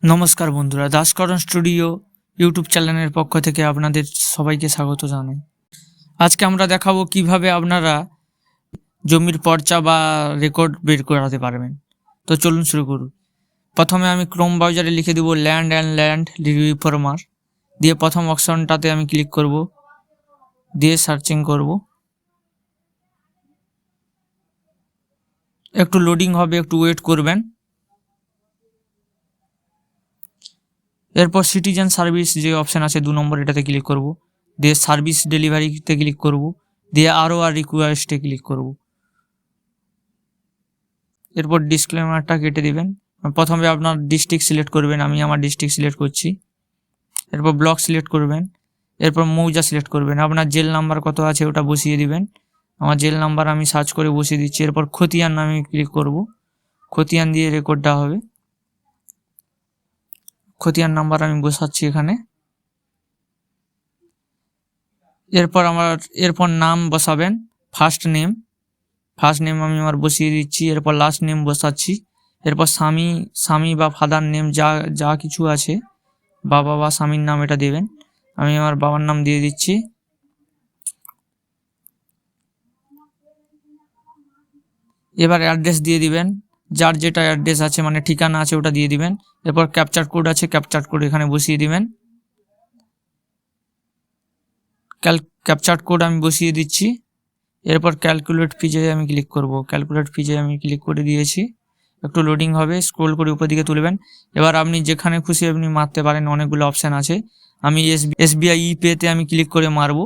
নমস্কার বন্ধুরা, দাসকরণ studio YouTube চ্যানেলের পক্ষ থেকে আপনাদের সবাইকে স্বাগত জানাই। আজকে আমরা দেখাবো কিভাবে আপনারা জমির পর্চা বা রেকর্ড বের করাতে পারবেন। তো চলুন শুরু করুন। প্রথমে আমি ক্রোম ব্রাউজারে লিখে দেবো ল্যান্ড রিফর্মার, দিয়ে প্রথম অপশনটাতে আমি ক্লিক করব, দিয়ে সার্চিং করব। একটু লোডিং হবে, একটু ওয়েট করবেন। এরপর সিটিজেন সার্ভিস যে অপশান আছে 2 নম্বর, এটাতে ক্লিক করব, দিয়ে সার্ভিস ডেলিভারিতে ক্লিক করব, দিয়ে আর রিকোয়েস্টে ক্লিক করব। এরপর ডিসক্লেমারটা কেটে দিবেন। প্রথমে আপনার ডিস্ট্রিক্ট সিলেক্ট করবেন, আমি আমার ডিস্ট্রিক্ট সিলেক্ট করছি। এরপর ব্লক সিলেক্ট করবেন, এরপর মৌজা সিলেক্ট করবেন। আপনার জেল নাম্বার কত আছে ওটা বসিয়ে দিবেন। আমার জেল নাম্বার আমি সার্চ করে বসিয়ে দিচ্ছি। এরপর খতিয়ান আমি ক্লিক করব, খতিয়ান দিয়ে রেকর্ডটা হবে। খতিয়ান নাম্বার আমি বসাচ্ছি এখানে। এরপর নাম বসাবেন, ফার্স্ট নেম আমি আমার বসিয়ে দিচ্ছি। এরপর লাস্ট নেম বসাচ্ছি। এরপর স্বামী বা ফাদার নেম যা কিছু আছে, বাবা বা স্বামীর নাম এটা দেবেন। আমি আমার বাবার নাম দিয়ে দিচ্ছি। এবার অ্যাড্রেস দিয়ে দিবেন, যার যেটা অ্যাড্রেস আছে মানে ঠিকানা আছে ওটা দিয়ে দিবেন। এরপর ক্যাপচার কোড আছে, ক্যাপচার কোড এখানে বসিয়ে দিবেন। ক্যাপচার কোড আমি বসিয়ে দিচ্ছি। এরপর ক্যালকুলেট ফিজে আমি ক্লিক করব, ক্যালকুলেট ফিজে আমি ক্লিক করে দিয়েছি। একটু লোডিং হবে, স্ক্রোল করে উপর দিকে তুলবেন। এবার আপনি যেখানে খুশি আপনি মারতে পারেন, অনেকগুলো অপশান আছে। আমি এসবিআই ইপেতে আমি ক্লিক করে মারবো।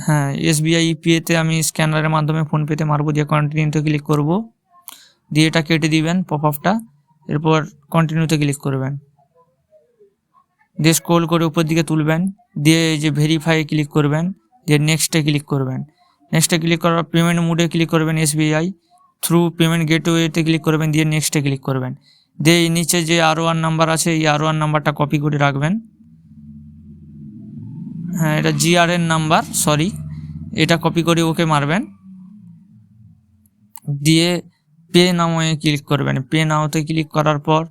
হ্যাঁ, এসবিআই ইপেতে আমি স্ক্যানারের মাধ্যমে ফোনপেতে মারবো, দিয়ে কন্টিনিউতে ক্লিক করব, দিয়ে এটা কেটে দিবেন পপ আপটা। এরপর কন্টিনিউতে ক্লিক করবেন, দিয়ে স্ক্রোল করে উপর দিকে তুলবেন, দিয়ে এই যে ভেরিফাই ক্লিক করবেন, দিয়ে নেক্সটে ক্লিক করবেন। নেক্সটে ক্লিক করার পেমেন্ট মোডে ক্লিক করবেন, এসবিআই থ্রু পেমেন্ট গেটওয়েতে ক্লিক করবেন, দিয়ে নেক্সটে ক্লিক করবেন। দিয়ে এই নিচে যে আর1 নাম্বার আছে, এই আর1 নাম্বারটা কপি করে রাখবেন। হ্যাঁ, এটা জিআরএন নাম্বার, সরি, এটা কপি করে ওকে মারবেন। দিয়ে পে নাওয়ে ক্লিক করবেন। পে নাওতে ক্লিক করার পর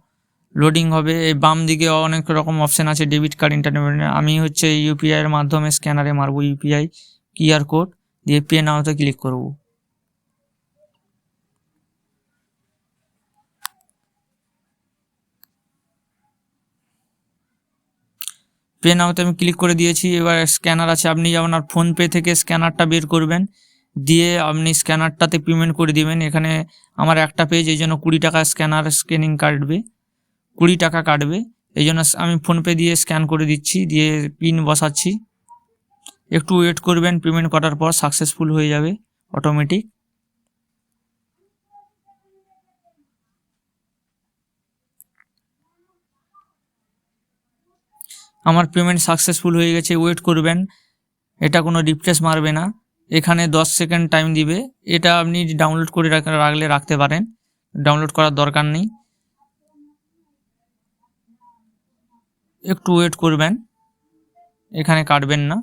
লোডিং হবে। এই বাম দিকে অনেক রকম অপশান আছে, ডেবিট কার্ড, ইন্টারনেট। আমি হচ্ছে ইউপিআইয়ের মাধ্যমে স্ক্যানারে মারবো, ইউপিআই কিউআর কোড, দিয়ে পে নাওতে ক্লিক করব। পে নাওতে আমি ক্লিক করে দিয়েছি। এবার স্ক্যানার আছে, আপনি আপনার ফোনপে থেকে স্ক্যানারটা বের করবেন, দিয়ে আপনি স্ক্যানারটাতে পেমেন্ট করে দিবেন। এখানে আমার একটা পেজ, এই জন্য 20 টাকা স্ক্যানিং কাটবে, 20 টাকা কাটবে। এই জন্য আমি ফোনপে দিয়ে স্ক্যান করে দিচ্ছি, দিয়ে পিন বসাচ্ছি। একটু ওয়েট করবেন, পেমেন্ট করার পর সাকসেসফুল হয়ে যাবে অটোমেটিক। আমার পেমেন্ট সাকসেসফুল হয়ে গেছে। ওয়েট করবেন, এটা কোনো রিফ্রেশ মারবে না, এখানে 10 সেকেন্ড টাইম দিবে। এটা আপনি ডাউনলোড করে রাখতে পারেন, ডাউনলোড করার দরকার নেই। একটু ওয়েট করবেন, এখানে কাটবেন না।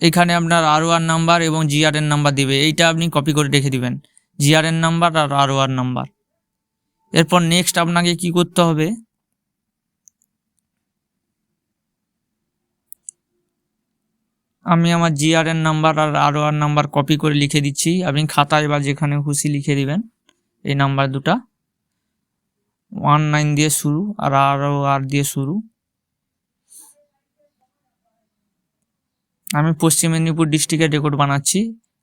এখানে আপনার আর1 নাম্বার এবং জিআরএন নাম্বার দিবে, এইটা আপনি কপি করে রেখে দিবেন, জিআরএন নাম্বার আর আর1 নাম্বার। এরপর নেক্সট আপনাকে কি করতে হবে, আমি আমার জিআরএন নাম্বার আর আর1 নাম্বার কপি করে লিখে দিচ্ছি। আপনি খাতায় বা যেখানে খুশি লিখে দিবেন এই নাম্বার দুটা। 19 দিয়ে শুরু আর আর দিয়ে শুরু। আমি পশ্চিম মেদিনীপুর ডিস্ট্রিক্টের রেকর্ড বানাচ্ছি,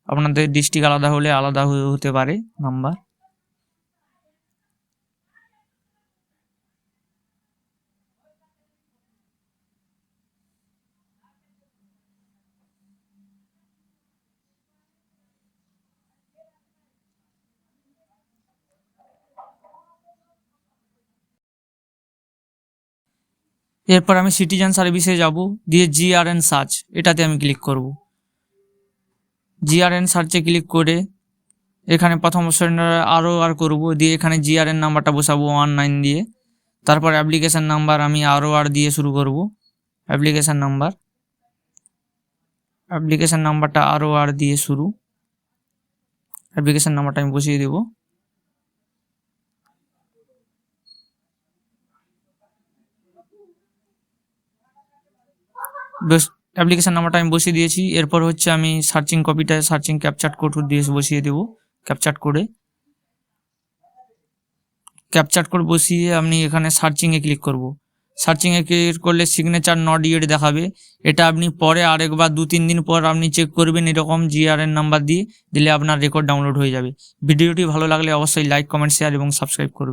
আপনাদের ডিস্ট্রিক্ট আলাদা হলে আলাদা হতে পারে নাম্বার। এরপর আমি সিটিজেন সার্ভিসে যাব, দিয়ে জিআরএন সার্চ এটাতে আমি ক্লিক করব। জিআরএন সার্চে ক্লিক করে এখানে প্রথম অপশনটা আর করব, দিয়ে এখানে জিআরএন নাম্বারটা বসাবো 19 দিয়ে। তারপর অ্যাপ্লিকেশান নাম্বার আমি আর দিয়ে শুরু করব। অ্যাপ্লিকেশান নাম্বারটা আর দিয়ে শুরু। অ্যাপ্লিকেশান নাম্বারটা আমি বসিয়ে দেব। অ্যাপ্লিকেশন নাম্বারটা আমি বসিয়ে দিয়েছি। এরপর হচ্ছে আমি সার্চিং কপিটা সার্চিং ক্যাপচার কোড দিয়ে বসিয়ে দেবো। ক্যাপচার কোড বসিয়ে আপনি এখানে সার্চিংয়ে ক্লিক করব। সার্চিংয়ে ক্লিক করলে সিগনেচার নট ইয়েট দেখাবে। এটা আপনি পরে আরেকবার 2-3 দিন পর আপনি চেক করবেন, এরকম জিআরএন নাম্বার দিলে আপনার রেকর্ড ডাউনলোড হয়ে যাবে। ভিডিওটি ভালো লাগলে অবশ্যই লাইক, কমেন্ট, শেয়ার এবং সাবস্ক্রাইব করবেন।